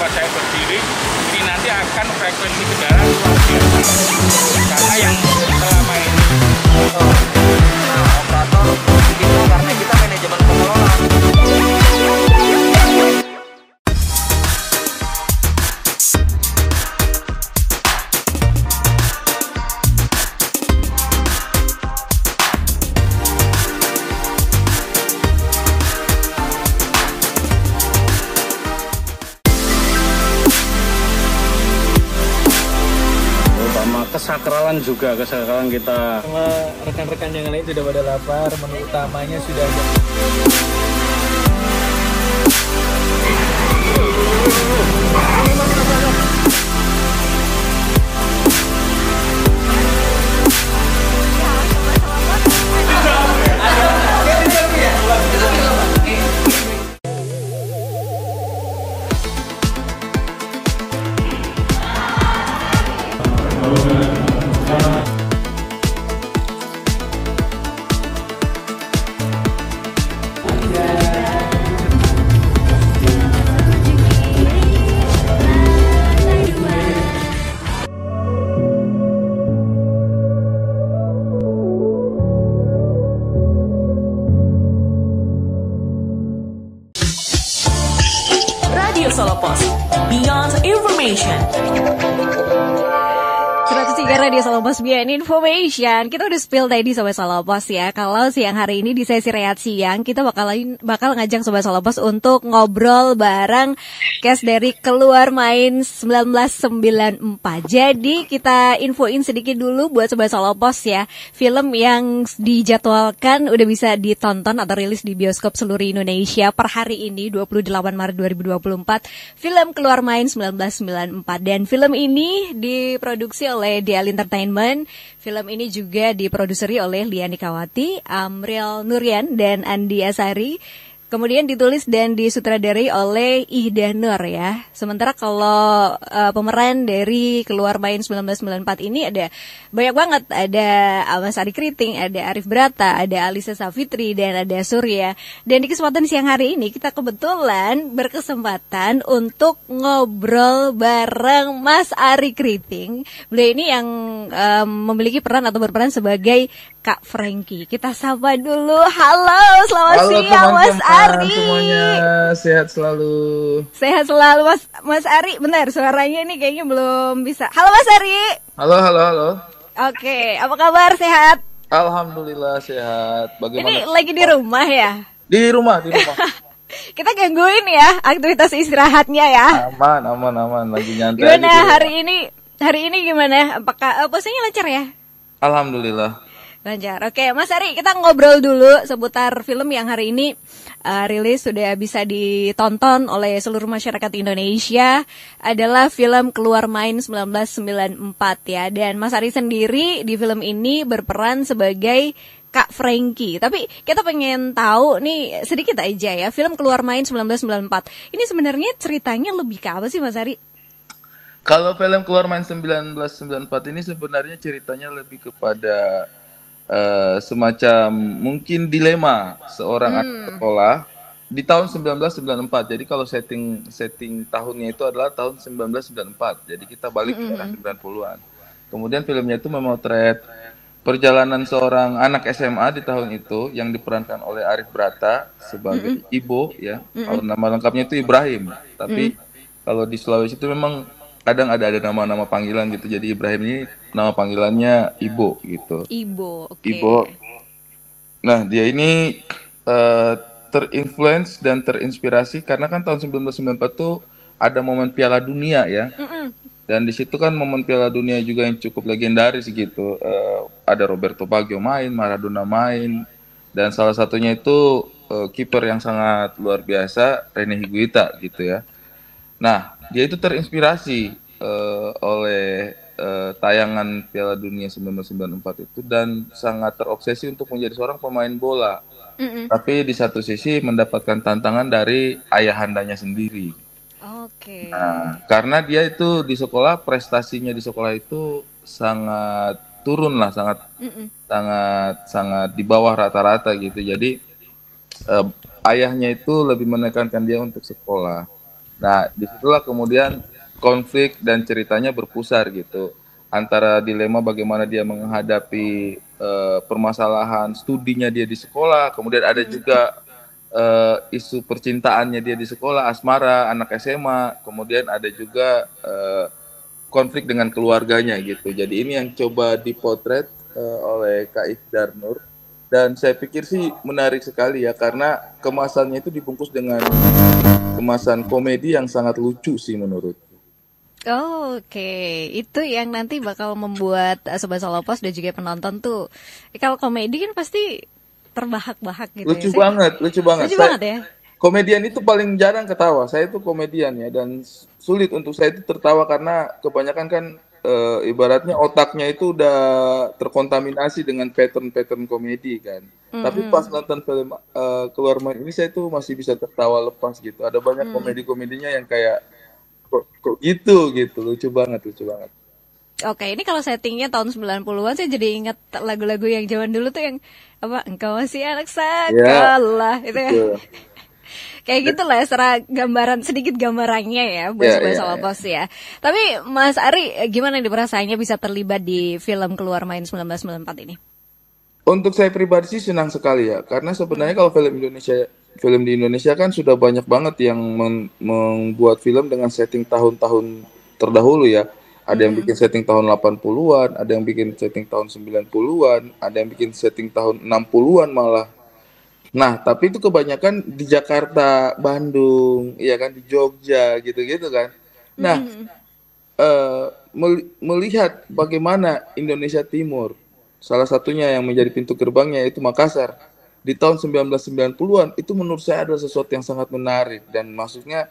tempat saya berdiri ini nanti akan frekuensi kendaraan luar biasa. Karena yang selama ini operator kita karena kita manajemen pengelola. Kesakralan juga, kesakralan kita. Sama rekan-rekan yang lain sudah pada lapar, menu utamanya sudah ada. Radio Solo Pos, Beyond Information. 103 Radio Solo Pos Beyond Information. Kita udah spill tadi Sobat Solo Pos ya. Kalau siang hari ini di sesi rehat siang kita bakal ngajak Sobat Solo Pos untuk ngobrol bareng cast dari Keluar Main 1994. Jadi kita infoin sedikit dulu buat Sobat Solo Pos ya. Film yang dijadwalkan udah bisa ditonton atau rilis di bioskop seluruh Indonesia per hari ini 28 Maret 2024. Film Keluar Main 1994. Dan film ini diproduksi oleh Dial Entertainment. Film ini juga diproduseri oleh Liani Kawati, Amril Nuryan, dan Andi Asari. Kemudian ditulis dan disutradarai oleh Ihdah Nur ya. Sementara kalau pemeran dari Keluar Main 1994 ini ada banyak banget. Ada Mas Ari Kriting, ada Arif Brata, ada Alisa Safitri, dan ada Surya. Dan di kesempatan siang hari ini kita kebetulan berkesempatan untuk ngobrol bareng Mas Ari Kriting. Beliau ini yang memiliki peran atau berperan sebagai Kak Frankie. Kita sapa dulu. Halo, selamat siang Mas Ari. Semuanya sehat selalu. Sehat selalu Mas Ari. Bentar, suaranya ini kayaknya belum bisa. Halo Mas Ari. Halo. Oke, apa kabar? Sehat? Alhamdulillah sehat. Bagaimana? Ini lagi di rumah ya? Di rumah. Kita gangguin ya aktivitas istirahatnya ya. Aman. Lagi nyantai. Gimana aja hari ini gimana? Apakah posisinya lancar ya? Alhamdulillah. Lancar. Oke, Mas Ari, kita ngobrol dulu seputar film yang hari ini rilis sudah bisa ditonton oleh seluruh masyarakat Indonesia. Adalah film Keluar Main 1994 ya. Dan Mas Ari sendiri di film ini berperan sebagai Kak Frankie. Tapi kita pengen tahu nih sedikit aja ya, film Keluar Main 1994. Ini sebenarnya ceritanya lebih ke apa sih Mas Ari? Kalau film Keluar Main 1994 ini sebenarnya ceritanya lebih kepada semacam mungkin dilema seorang anak sekolah di tahun 1994. Jadi kalau setting tahunnya itu adalah tahun 1994. Jadi kita balik ke era 90-an. Kemudian filmnya itu memotret perjalanan seorang anak SMA di tahun itu yang diperankan oleh Arif Brata sebagai Ibo ya. Kalau nama lengkapnya itu Ibrahim. Tapi kalau di Sulawesi itu memang kadang ada nama-nama panggilan gitu. Jadi Ibrahim ini nama panggilannya Ibo gitu. Ibo, oke. Ibo. Nah, dia ini terinfluence dan terinspirasi karena kan tahun 1994 tuh ada momen Piala Dunia ya. Dan di situ kan momen Piala Dunia juga yang cukup legendaris gitu. Ada Roberto Baggio main, Maradona main, dan salah satunya itu kiper yang sangat luar biasa, Rene Higuita gitu ya. Nah, dia itu terinspirasi oleh tayangan Piala Dunia 1994 itu dan sangat terobsesi untuk menjadi seorang pemain bola. Tapi di satu sisi mendapatkan tantangan dari ayahandanya sendiri. Oke. Nah, karena dia itu di sekolah, prestasinya di sekolah itu sangat turun lah, sangat di bawah rata-rata gitu. Jadi ayahnya itu lebih menekankan dia untuk sekolah. Nah, disitulah kemudian konflik dan ceritanya berpusar gitu. Antara dilema bagaimana dia menghadapi permasalahan studinya dia di sekolah, kemudian ada juga isu percintaannya dia di sekolah, asmara, anak SMA, kemudian ada juga konflik dengan keluarganya gitu. Jadi ini yang coba dipotret oleh Kak Ifdar Nur. Dan saya pikir sih menarik sekali ya, karena kemasannya itu dibungkus dengan kemasan komedi yang sangat lucu sih menurut. Oke, itu yang nanti bakal membuat Sobat Salopos dan juga penonton tuh, kalau komedi kan pasti terbahak-bahak gitu Lucu ya. banget, lucu banget. Lucu banget ya. Komedian itu paling jarang ketawa. Saya itu komedian ya, dan sulit untuk saya itu tertawa karena kebanyakan kan ibaratnya otaknya itu udah terkontaminasi dengan pattern-pattern komedi kan. Tapi pas nonton film Keluar Main ini saya tuh masih bisa tertawa lepas gitu. Ada banyak komedi-komedinya yang kayak kok gitu gitu. Lucu banget, lucu banget. Oke, ini kalau settingnya tahun 90-an saya jadi ingat lagu-lagu yang zaman dulu tuh yang apa, engkau masih anak sekolah itu ya. Betul. Kayak gitu lah secara gambaran, sedikit gambarannya ya buat Sobat Salopos ya. Tapi Mas Ari, gimana nih perasaannya bisa terlibat di film Keluar Main 1994 ini? Untuk saya pribadi sih senang sekali ya, karena sebenarnya kalau film di Indonesia kan sudah banyak banget yang membuat film dengan setting tahun-tahun terdahulu ya. Ada yang bikin setting tahun 80-an, ada yang bikin setting tahun 90-an, ada yang bikin setting tahun 60-an malah. Nah, tapi itu kebanyakan di Jakarta, Bandung, ya kan, di Jogja gitu-gitu kan. Nah, melihat bagaimana Indonesia Timur, salah satunya yang menjadi pintu gerbangnya itu Makassar, di tahun 1990-an, itu menurut saya adalah sesuatu yang sangat menarik. Dan maksudnya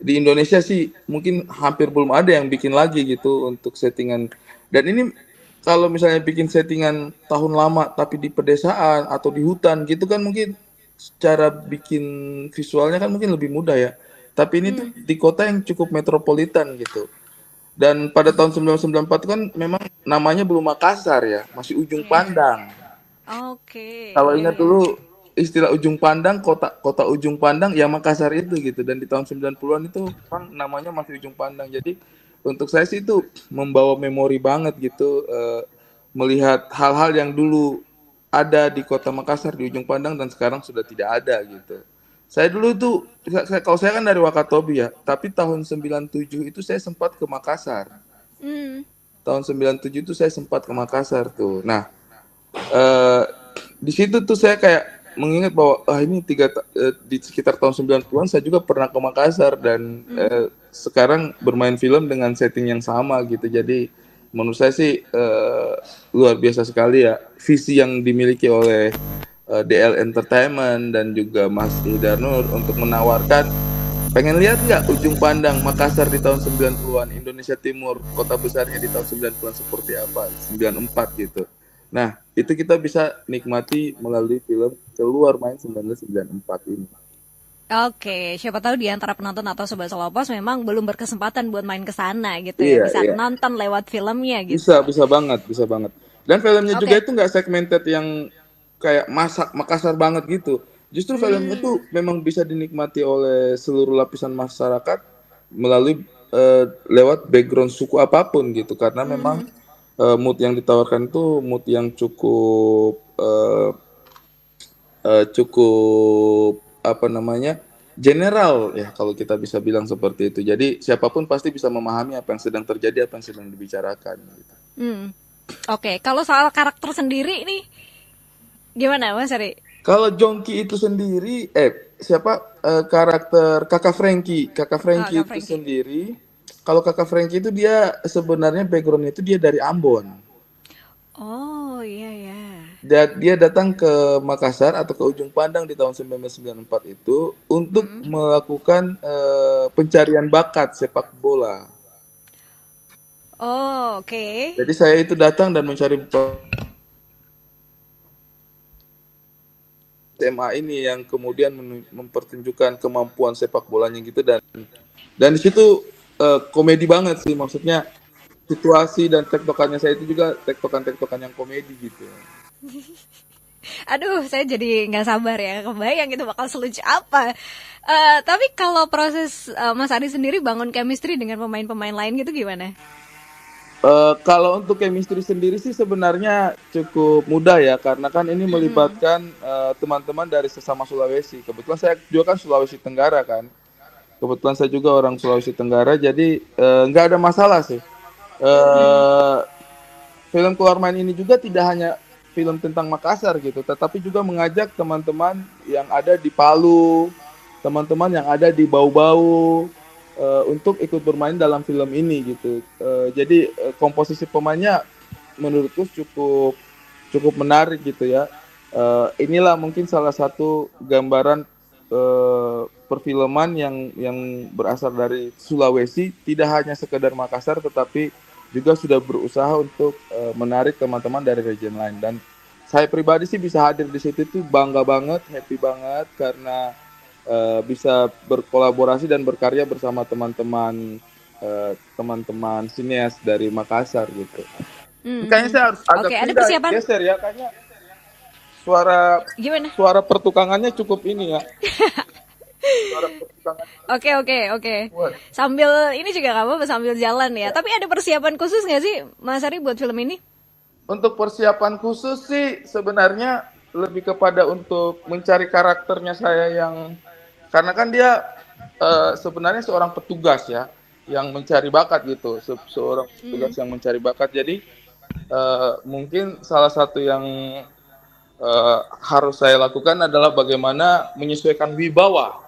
di Indonesia sih mungkin hampir belum ada yang bikin lagi gitu untuk settingan. Dan ini kalau misalnya bikin settingan tahun lama tapi di pedesaan atau di hutan gitu kan, mungkin secara bikin visualnya kan mungkin lebih mudah ya. Tapi ini tuh di kota yang cukup metropolitan gitu. Dan pada tahun 1994 kan memang namanya belum Makassar ya, masih Ujung Pandang. Oke. Kalau ingat dulu istilah Ujung Pandang, kota Ujung Pandang ya Makassar itu gitu. Dan di tahun 90-an itu memang namanya masih Ujung Pandang. Jadi untuk saya sih itu membawa memori banget gitu, melihat hal-hal yang dulu ada di kota Makassar di Ujung Pandang dan sekarang sudah tidak ada gitu. Saya dulu tuh, kalau saya kan dari Wakatobi ya, tapi tahun 97 itu saya sempat ke Makassar. Tahun 97 itu saya sempat ke Makassar tuh. Nah, di situ tuh saya kayak mengingat bahwa ini di sekitar tahun 90-an saya juga pernah ke Makassar dan sekarang bermain film dengan setting yang sama gitu. Jadi menurut saya sih luar biasa sekali ya visi yang dimiliki oleh DL Entertainment dan juga Mas Ifdar Nur untuk menawarkan, pengen lihat nggak Ujung Pandang Makassar di tahun 90-an, Indonesia Timur, kota besarnya di tahun 90-an seperti apa, 94 gitu. Nah, itu kita bisa nikmati melalui film Keluar Main 1994 ini. Oke, siapa tahu di antara penonton atau Sobat Salopos memang belum berkesempatan buat main ke sana gitu ya, bisa nonton lewat filmnya gitu. Bisa banget. Dan filmnya juga itu nggak segmented yang kayak Makassar banget gitu. Justru filmnya itu memang bisa dinikmati oleh seluruh lapisan masyarakat melalui lewat background suku apapun gitu, karena memang mood yang ditawarkan itu mood yang cukup general ya, kalau kita bisa bilang seperti itu. Jadi siapapun pasti bisa memahami apa yang sedang terjadi, apa yang sedang dibicarakan gitu. Oke, kalau soal karakter sendiri nih gimana Mas Ari? Kalau Jongki itu sendiri karakter Kakak Frankie itu sendiri, kalau Kakak Frankie itu dia sebenarnya backgroundnya itu dia dari Ambon. Oh iya. Dia datang ke Makassar atau ke Ujung Pandang di tahun 1994 itu untuk melakukan pencarian bakat sepak bola. Oh, oke. Jadi saya itu datang dan mencari SMA ini yang kemudian mempertunjukkan kemampuan sepak bolanya gitu, dan di situ komedi banget sih, maksudnya situasi dan tektokannya saya itu juga tektokan yang komedi gitu. Aduh, saya jadi nggak sabar ya, kebayang itu bakal selucu apa. Tapi kalau proses Mas Ari sendiri bangun chemistry dengan pemain-pemain lain gitu gimana? Kalau untuk chemistry sendiri sih sebenarnya cukup mudah ya, karena kan ini melibatkan teman-teman dari sesama Sulawesi. Kebetulan saya juga kan Sulawesi Tenggara kan. Kebetulan saya juga orang Sulawesi Tenggara, jadi nggak ada masalah sih. Film Keluar Main ini juga tidak hanya film tentang Makassar gitu, tetapi juga mengajak teman-teman yang ada di Palu, teman-teman yang ada di Bau-Bau untuk ikut bermain dalam film ini gitu. Jadi komposisi pemainnya menurutku cukup menarik gitu ya. Inilah mungkin salah satu gambaran perfilman yang berasal dari Sulawesi, tidak hanya sekedar Makassar, tetapi juga sudah berusaha untuk menarik teman-teman dari region lain. Dan saya pribadi sih bisa hadir di situ itu bangga banget, happy banget karena bisa berkolaborasi dan berkarya bersama teman-teman sineas dari Makassar gitu. Kayaknya saya harus agak Ada pindah, persiapan? geser ya, kayaknya Gimana? suara pertukangannya cukup ini ya. Suara pertukangan. Oke. Sambil ini juga nggak apa-apa, sambil jalan ya. Tapi ada persiapan khusus nggak sih Mas Ari buat film ini? Untuk persiapan khusus sih sebenarnya lebih kepada untuk mencari karakternya saya yang, karena kan dia sebenarnya seorang petugas ya yang mencari bakat gitu, seorang petugas yang mencari bakat. Jadi mungkin salah satu yang harus saya lakukan adalah bagaimana menyesuaikan wibawa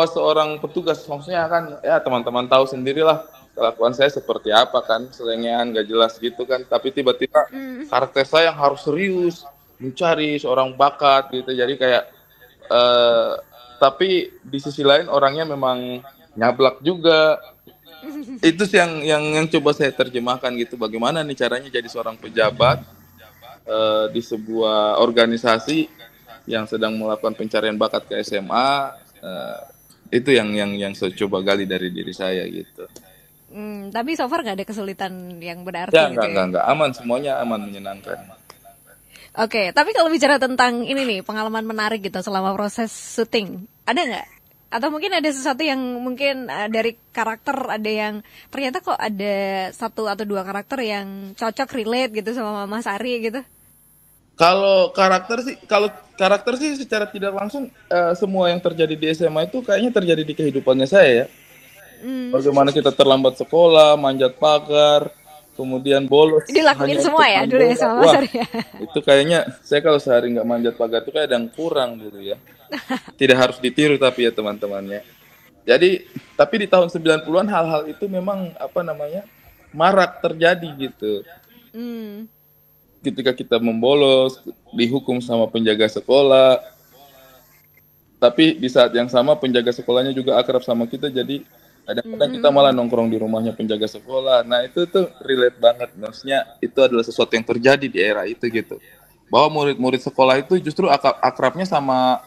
seorang petugas. Maksudnya kan ya teman-teman tahu sendirilah kelakuan saya seperti apa kan, selengean gak jelas gitu kan, tapi tiba-tiba karakter saya yang harus serius mencari seorang bakat gitu. Jadi kayak tapi di sisi lain orangnya memang nyablak juga. Itu sih yang coba saya terjemahkan gitu, bagaimana nih caranya jadi seorang pejabat di sebuah organisasi yang sedang melakukan pencarian bakat ke SMA. Itu yang saya coba gali dari diri saya gitu. Tapi so far nggak ada kesulitan yang berarti Ya, gitu ya? enggak, aman, semuanya aman, menyenangkan. Oke, tapi kalau bicara tentang ini nih, pengalaman menarik gitu selama proses syuting, ada nggak? Atau mungkin ada sesuatu yang mungkin dari karakter ada yang ternyata kok ada 1 atau 2 karakter yang cocok relate gitu sama Mas Ari gitu? Kalau karakter sih secara tidak langsung semua yang terjadi di SMA itu kayaknya terjadi di kehidupannya saya ya. Bagaimana kita terlambat sekolah, manjat pagar, kemudian bolos. Dilakuin hanya semua untuk ya main dulu ya bola. sama Mas Wah, Ari ya? itu kayaknya saya kalau sehari nggak manjat pagar itu kayak ada yang kurang dulu ya. Tidak harus ditiru tapi ya teman-temannya. Jadi tapi di tahun 90-an hal-hal itu memang marak terjadi gitu. Ketika kita membolos, dihukum sama penjaga sekolah. Tapi di saat yang sama penjaga sekolahnya juga akrab sama kita, jadi kadang-kadang kita malah nongkrong di rumahnya penjaga sekolah. Nah itu tuh relate banget, maksudnya itu adalah sesuatu yang terjadi di era itu gitu. Bahwa murid-murid sekolah itu justru akrabnya sama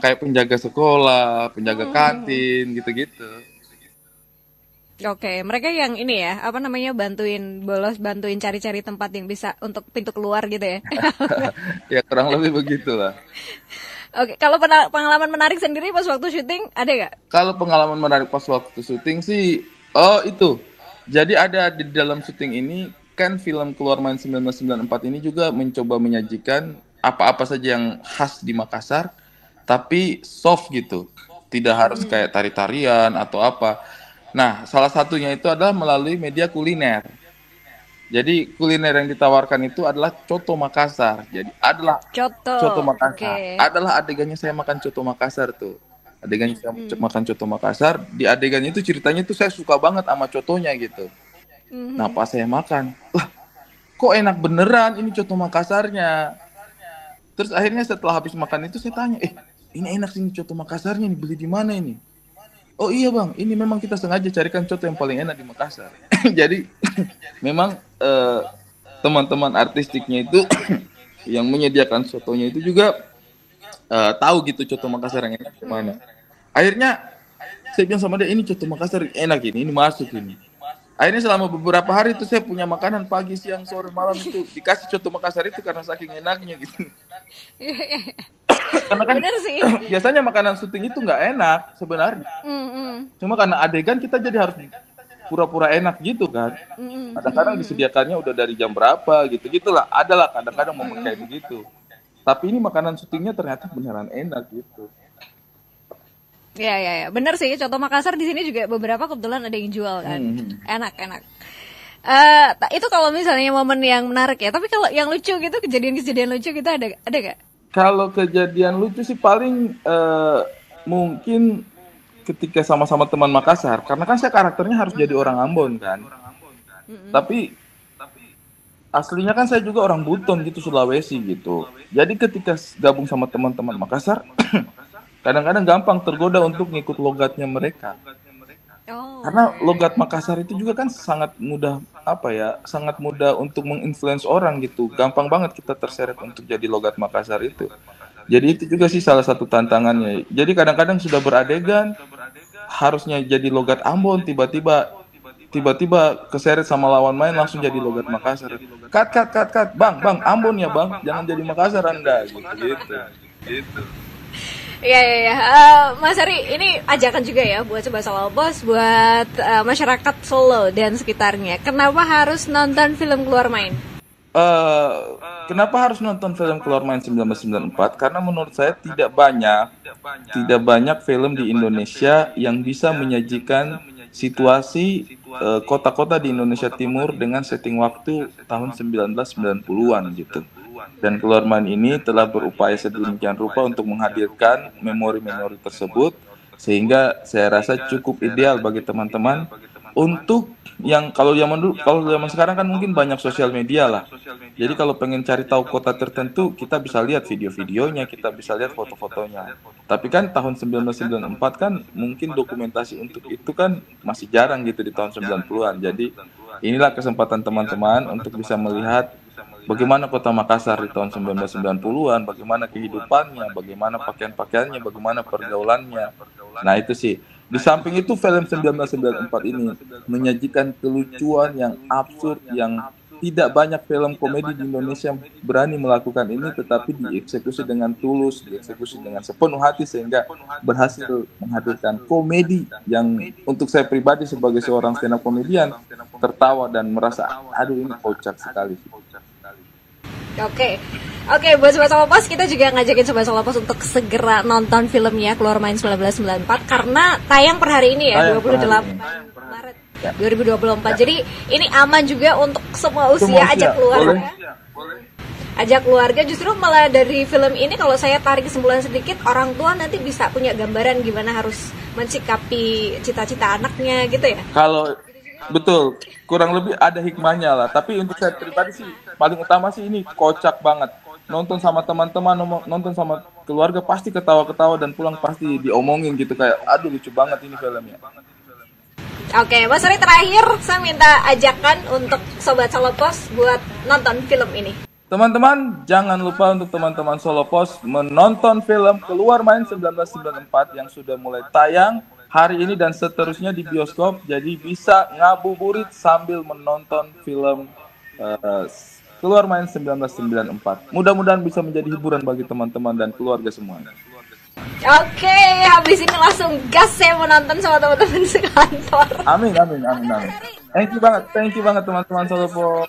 kayak penjaga sekolah, penjaga kantin gitu-gitu. Oke, mereka yang ini ya, bantuin bolos, bantuin cari-cari tempat yang bisa untuk pintu keluar gitu ya? Ya kurang lebih begitulah. Oke, kalau pengalaman menarik sendiri pas waktu syuting ada nggak? Kalau pengalaman menarik pas waktu syuting sih, itu. Jadi ada di dalam syuting ini, kan film Keluar Main 1994 ini juga mencoba menyajikan apa-apa saja yang khas di Makassar, tapi soft gitu. Tidak harus kayak tari-tarian atau apa. Nah, salah satunya itu adalah melalui media kuliner. Jadi kuliner yang ditawarkan itu adalah coto Makassar. Jadi adalah coto Makassar. Okay. Adalah adegannya saya makan coto Makassar tuh. Adegannya saya makan coto Makassar. Di adegannya itu ceritanya tuh saya suka banget sama cotonya gitu. Nah, pas saya makan, kok enak beneran ini coto Makassarnya. Terus akhirnya setelah habis makan itu saya tanya, ini enak sih ini coto Makassarnya nih, beli di mana ini? Oh iya bang, ini memang kita sengaja carikan coto yang paling enak di Makassar. Jadi memang teman-teman artistiknya itu yang menyediakan sotonya itu juga tahu gitu coto Makassar yang enak di mana. Akhirnya saya bilang sama dia, ini coto Makassar enak ini masuk ini. Akhirnya selama beberapa hari itu saya punya makanan pagi, siang, sore, malam itu dikasih coto Makassar itu karena saking enaknya gitu. Karena kan Bener sih. biasanya makanan syuting itu nggak enak sebenarnya. Cuma karena adegan kita jadi harus pura-pura enak gitu kan. Kadang-kadang disediakannya udah dari jam berapa gitu-gitulah. Adalah kadang-kadang momen kayak begitu. Tapi ini makanan syutingnya ternyata beneran enak gitu. Ya. Bener sih, coto Makassar di sini juga beberapa kebetulan ada yang jual kan. Enak. Itu kalau misalnya momen yang menarik ya. Tapi kalau yang lucu gitu, kejadian-kejadian lucu gitu ada gak? Kalau kejadian lucu sih paling mungkin ketika sama-sama teman Makassar. Karena kan saya karakternya harus jadi orang Ambon kan. Tapi aslinya kan saya juga orang Buton gitu, Sulawesi gitu. Jadi ketika gabung sama teman-teman Makassar, kadang-kadang gampang tergoda untuk ngikut logatnya mereka. Karena logat Makassar itu juga kan sangat mudah sangat mudah untuk menginfluence orang gitu. Gampang banget kita terseret untuk jadi logat Makassar itu. Jadi itu juga sih salah satu tantangannya. Jadi kadang-kadang sudah beradegan, harusnya jadi logat Ambon, tiba-tiba keseret sama lawan main langsung jadi logat Makassar. Cut. Bang, Ambon ya bang, jangan jadi Makassar Anda gitu. Iya. Mas Ari, ini ajakan juga ya buat Sobat Salopos, buat masyarakat Solo dan sekitarnya. Kenapa harus nonton film Keluar Main? Kenapa harus nonton film Keluar Main 1994? Karena menurut saya tidak banyak film di Indonesia yang bisa menyajikan situasi kota-kota di Indonesia Timur dengan setting waktu tahun 1990-an gitu. Dan Keluar Main ini telah berupaya sedemikian rupa untuk menghadirkan memori-memori tersebut, sehingga saya rasa cukup ideal bagi teman-teman untuk yang kalau zaman sekarang kan mungkin banyak sosial media lah. Jadi kalau pengen cari tahu kota tertentu, kita bisa lihat video-videonya, kita bisa lihat foto-fotonya. Tapi kan tahun 1994 kan mungkin dokumentasi untuk itu kan masih jarang gitu di tahun 90-an. Jadi inilah kesempatan teman-teman untuk bisa melihat bagaimana kota Makassar di tahun 1990-an, bagaimana kehidupannya, bagaimana pakaian-pakaiannya, bagaimana pergaulannya. Nah itu sih. Di samping itu film 1994 ini menyajikan kelucuan yang absurd, yang tidak banyak film komedi di Indonesia berani melakukan ini, tetapi dieksekusi dengan tulus, dieksekusi dengan sepenuh hati sehingga berhasil menghadirkan komedi yang untuk saya pribadi sebagai seorang stand up komedian tertawa dan merasa aduh ini kocak sekali. Oke, buat Sobat Salopos, kita juga ngajakin Sobat Salopos untuk segera nonton filmnya Keluar Main 1994 karena tayang per hari ini ya, 28 Maret 2024. Jadi ini aman juga untuk semua usia, ajak keluarga. Ajak keluarga, justru malah dari film ini kalau saya tarik kesimpulan sedikit, orang tua nanti bisa punya gambaran gimana harus mensikapi cita-cita anaknya gitu ya. Kalau betul, kurang lebih ada hikmahnya lah. Tapi untuk saya pribadi sih paling utama sih ini kocak banget. Nonton sama teman-teman, nonton sama keluarga pasti ketawa-ketawa dan pulang pasti diomongin gitu kayak aduh lucu banget ini filmnya. Oke, Mas Ari terakhir saya minta ajakan untuk Sobat Salopos buat nonton film ini. Teman-teman, jangan lupa untuk teman-teman Salopos menonton film Keluar Main 1994 yang sudah mulai tayang hari ini dan seterusnya di bioskop. Jadi bisa ngabuburit sambil menonton film Keluar Main 1994. Mudah-mudahan bisa menjadi hiburan bagi teman-teman dan keluarga semuanya. Oke, habis ini langsung gas saya menonton sama teman-teman sekantor. Amin. Thank you banget teman-teman Salopos.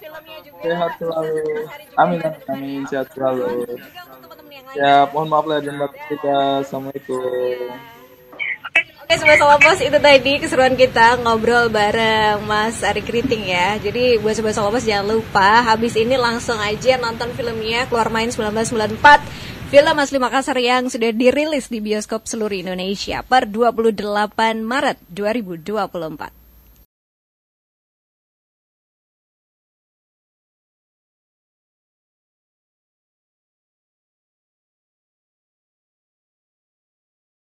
Sehat selalu. Amin. Sehat selalu. Ya, mohon maaf lahir dan batin kita. Assalamualaikum. Oke, Sobat Salopos, itu tadi keseruan kita ngobrol bareng Mas Ari Kriting ya. Jadi buat Sobat Salopos jangan lupa habis ini langsung aja nonton filmnya Keluar Main 1994. Film asli Makassar yang sudah dirilis di bioskop seluruh Indonesia per 28 Maret 2024.